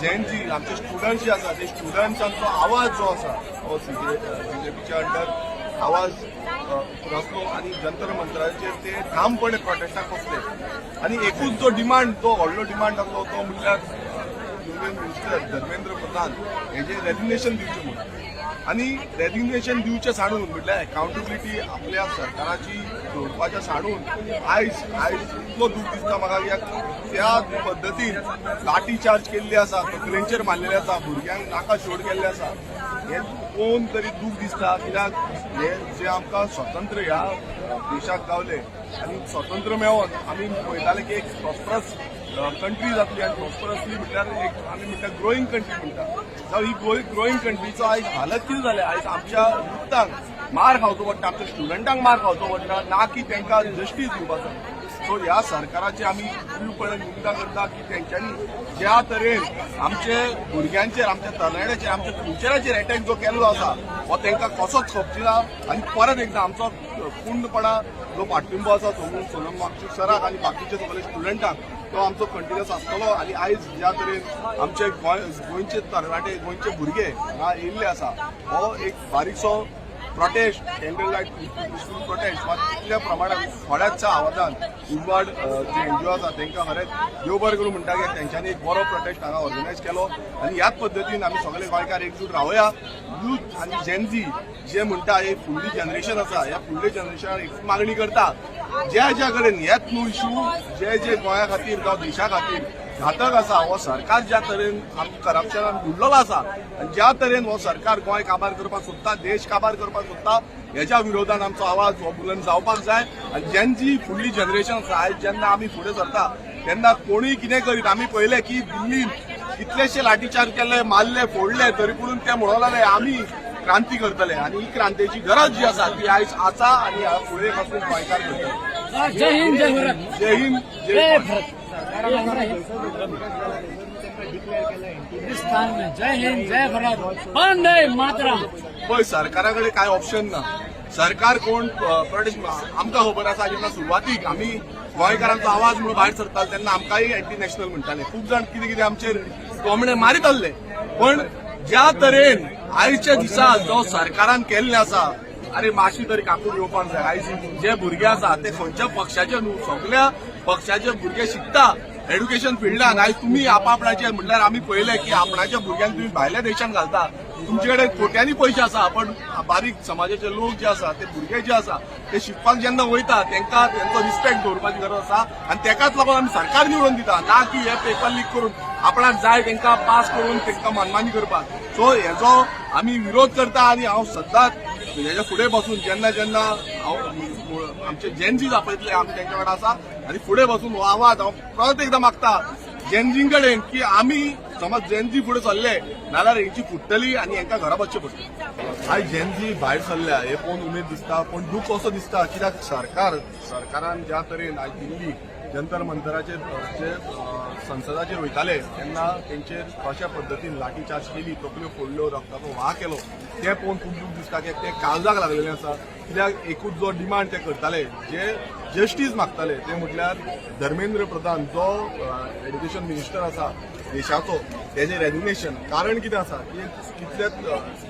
जेन आमचे स्टुडंट्स जे आसा ते स्टुडंट्सांचो आवाज जो आसा हो बीजेपीच्या अंडर आवाज रचलो आणि जंतर मंतराचेर ते ठामपणे प्रोटेस्टाक बसले आणि एकूच जो डिमांड तो व्हडलो डिमांड आसलो तो म्हणल्यार युनियन मिनिस्टर धर्मेंद्र प्रधान हेजे रेजिग्नेशन दिवचें म्हणून आणि रेजिग्नेशन दिवचे साणून म्हटल्यार अकाउंटेबिलिटी आपल्या सरकाराची घेवपाच्या साणून आयज इतलो दूख दिसता म्हाका कित्याक त्या पद्दतीन लाठी चार्ज केल्ली आसा तकलेंचेर मारलेले आसा भुरग्यांक नाका शोड केल्ले आसा हे पळोवन तरी दूख दिसता कित्याक हे जे आमकां स्वतंत्र ह्या देशाक गावले आनी स्वतंत्र मेळोन आमी पळयताले की एक प्रॉस्परस कंट्री जातली आनी प्रॉस्परसली म्हटल्यार एक आमी म्हणटा ग्रोईंग कंट्री म्हणटा जावं ही ग्रोईंग कंट्रीचो आयज हालत कितें जालें आयज आमच्या युथांक मार खावचो पडटा आमच्या स्टुडंटांक मार खावचो पडटा ना की तांकां जस्टीस दिवपाचो सो ह्या सरकाराची आमी पूर्णपणे निंदा करता की तेंच्यांनी ज्या तरेन आमचे भुरग्यांचेर आमच्या तरणाट्याचेर आमच्या फ्युचराचेर अटॅक जो केल्लो आसा हो तांकां कसोच खपची ना आनी परत एकदां आमचो पूर्णपणा जो पाठिंबो आसा सोनम वांगचूक सराक आनी बाकीचे सगळे स्टुडंटांक तो आमचो कंटिन्युअस आसतलो आनी आयज ज्या तरेन आमचे गोंयचे तरणाटे गोंयचे भुरगे हांगा येयल्ले आसा हो एक बारीकसो protest candle light peaceful protest वा तितल्या प्रमाणात थोड्याच आवाजान उजवाड जे एनजीओ आसा तांकां खरेंच देव बरें करूं म्हणटा की तेंच्यांनी एक बरो प्रोटेस्ट हांगा ऑर्गनायज केलो आनी ह्याच पद्दतीन आमी सगळे गोंयकार एकजूट रावया यूथ आनी जेनझी जे म्हणटा हे फुडली जनरेशन आसा ह्या फुडले जनरेशनाक एक मागणी करता ज्या कडेन हेच न्हू इशू जे गोंया खातीर जावं देशा खातीर घातक आसा हो सरकार ज्या तरेन करप्शनान बुडलेलो आसा आनी ज्या तरेन हो सरकार गोंय काबार करपाक सोदता देश काबार करपाक सोदता हेच्या विरोधान आमचो आवाज हो बुलंद जावपाक जाय आनी जेंची फुडली जनरेशन आसा आयज जेन्ना आमी फुडें सरता तेन्ना कोणूय कितें करीत आमी पळयलें की दिल्लीन कितलेशे लाठीचार्ज केले मारले फोडले तरी पूण ते म्हणून लागले आमी क्रांती करतले आणि ही क्रांतीची गरज जी आसा ती आयज आसा आणि फुडें पासून गोंयकार करतले जय हिंद जय भारत जय हिंद जय भारत हिंदुस्तान में जय हिंद जय भारत वंदे मातरम पळय सरकारा कडेन कांय ऑप्शन ना सरकार कोण प्रोटेस्ट आमकां खबर आसा जेन्ना सुरवातीक आमी गोंयकारांचो आवाज म्हणून भायर सरताले तेन्ना आमकांय एंटी नॅशनल म्हणटाले खूब जाण कितें कितें आमचेर तोमणे मारीत आसले पण ज्या तरेन आयच्या दिसा जो सरकारान केल्लें आसा अरे मातशी तरी काकूड येवपाक जाय आयज जे भुरगे आसा ते खंयच्या पक्षाचे न्हू सगळ्या पक्षाचे भुरगे शिकता एड्युकेशन फिल्डान आयज तुमी आपापणाचे म्हटल्यार आमी पळयलें की आपणाच्या भुरग्यांक तुमी भायल्या देशांत घालता तुमचे कडेन कोट्यांनी पयशे आसा पण बारीक समाजाचे लोक जे आसा ते भुरगे जे आसा ते शिकपाक जेन्ना वयता तांकां तेंचो रिस्पेक्ट दवरपाची गरज आसा आनी तेकाच लागून आमी सरकार निवडून दिता ना की हे पेपर लीक करून आपणाक जाय तांकां पास करून तांकां मनमानी करपाक सो हेजो आमी विरोध करता आनी हांव सदांच हेच्या फुडें बसून जेन्ना जेन्ना हांव आमचे जेनझीज आपयतले आमी तेंच्या कडेन आसा आनी फुडें बसून हो आवाज हांव परत एकदां मागता जेनझी कडेन की आमी समज जेनझी फुडें सरले नाल्यार हेंची फुट्टली आनी हेंकां घरा बसचें पडटलें आयज जेनझी भायर सरल्या हे पळोवन उमेद दिसता पण दूख असो दिसता कित्याक सरकारान ज्या तरेन आयज दिल्ली जंतर मंतराचेर जे संसदाचेर वयताले तेन्ना तेंचेर कशा पद्दतीन लाठी चार्ज केली तकल्यो फोडल्यो रक्ताचो व्हाळ केलो ते पळोवन खूब दूख दिसता कित्याक ते काळजाक लागलेले आसा कित्याक एकूच जो डिमांड ते करताले जे जस्टीस मागताले ते म्हटल्यार धर्मेंद्र प्रधान जो एड्युकेशन मिनिस्टर आसा देशाचो तेजे रेजिग्नेशन कारण कितें आसा की कितलेच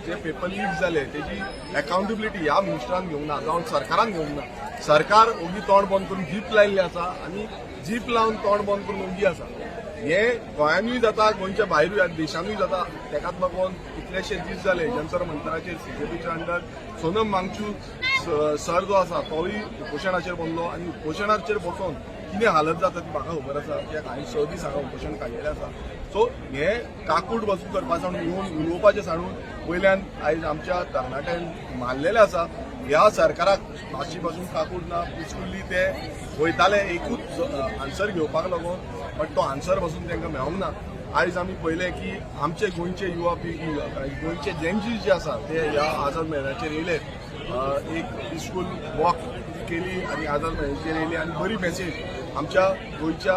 जे पेपर लीक जाले तेजी अकाउंटेबिलिटी ह्या मिनिस्टरान घेवंक ना जावं सरकारान घेवंक ना सरकार ओगी तोंड बंद करून जीप लायिल्ली आसा आनी जीप लावन तोंड बंद करून ओगी आसा हे गोंयानूय जाता गोंयच्या भायरूय देशानूय जाता तेकाच लागून कितलेशे दीस जाले जंतर मंतराचेर बीजेपीच्या अंडर सोनम वांगचूक सर जो आसा तोय उपोशणाचेर बसलो आनी उपोशणाचेर बसून कितें हालत जाता ती म्हाका खबर आसा कित्याक हांवें 6 दीस हांगा उपोशण काडिल्लें आसा सो हे काकूट बसून करपाचो येवन उलोवपाचें सांडून वयल्यान आयज आमच्या तरणाट्यान मारलेलें आसा ह्या सरकाराक मातशी पासून काकूट ना पिसफुल्ली ते वयताले एकूच आन्सर घेवपाक लागून बट तो आन्सर पासून तांकां मेळोंक ना आयज आमी पळयलें की आमचे गोंयचे युवा पिळगी गोंयचे जेनझी जे आसा ते ह्या आझाद मैदानाचेर येयले एक पिसफूल वॉक केली आनी आझाद मैदानाचेर येयली आनी बरी मॅसेज आमच्या गोयच्या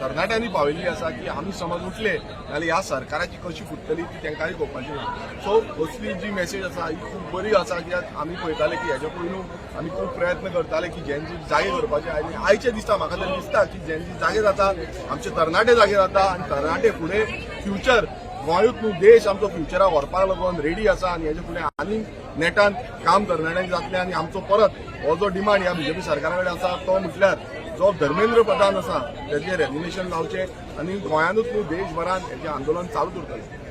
तरणाट्यांनी पावयल्ली आसा की आमी समज उठले जाल्यार ह्या सरकाराची कशी फुटतली ती तांकांय कळपाची ना. सो असली जी मेसेज आसा ही खूब बरी आसा, कित्याक आमी पळयताले की हेच्या पयलू आमी खूब प्रयत्न करताले की जेन्जी जागे करपाचे, आनी आयचे दिसता म्हाका तरी दिसता की जेन्जी जागे जाता आमचे तरणाटे जागे जाता आनी तरणाटे फुडें फ्युचर गोंयूच न्हू देश आमचो फ्युचराक व्हरपाक लागून रेडी आसा आनी हेचे फुडें आनी नेटान काम तरणाट्यांक जातलें. आनी आमचो परत हो जो डिमांड ह्या बीजेपी सरकारा कडेन आसा तो म्हटल्यार जो धर्मेंद्र प्रधान आसा तेजें रेजिग्नेशन जावचें आनी गोंयानूच न्हू देशभरान हेजें आंदोलन चालूच उरतलें.